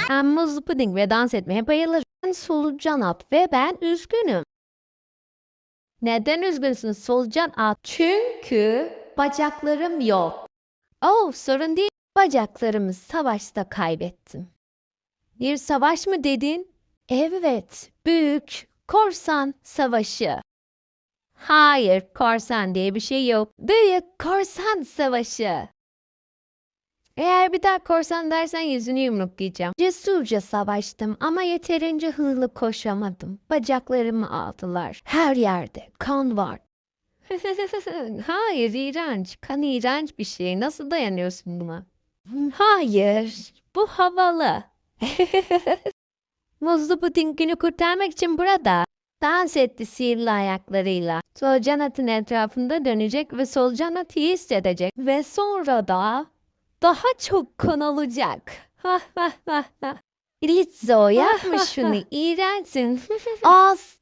Ben muzlu puding ve dans etmeye bayılırım. Ben solucan at ve ben üzgünüm. Neden üzgünsün solucan at? Çünkü bacaklarım yok. Oh, sorun değil. Bacaklarımı savaşta kaybettim. Bir savaş mı dedin? Evet, büyük korsan savaşı. Hayır, korsan diye bir şey yok. Büyük korsan savaşı. Eğer bir daha korsan dersen yüzünü yumruklayacağım. Cesurca savaştım ama yeterince hızlı koşamadım. Bacaklarımı aldılar. Her yerde kan var. Hayır, iğrenç. Kan iğrenç bir şey. Nasıl dayanıyorsun buna? Hayır, bu havalı. Muzlu pudingini kurtarmak için burada. Dans etti sihirli ayaklarıyla. Solucan atın etrafında dönecek ve solucan atı iyi hissedecek. Ve sonra da daha çok kan alacak. Ha ha ha ha. Rizzo yapma şunu, iğrençsin. Az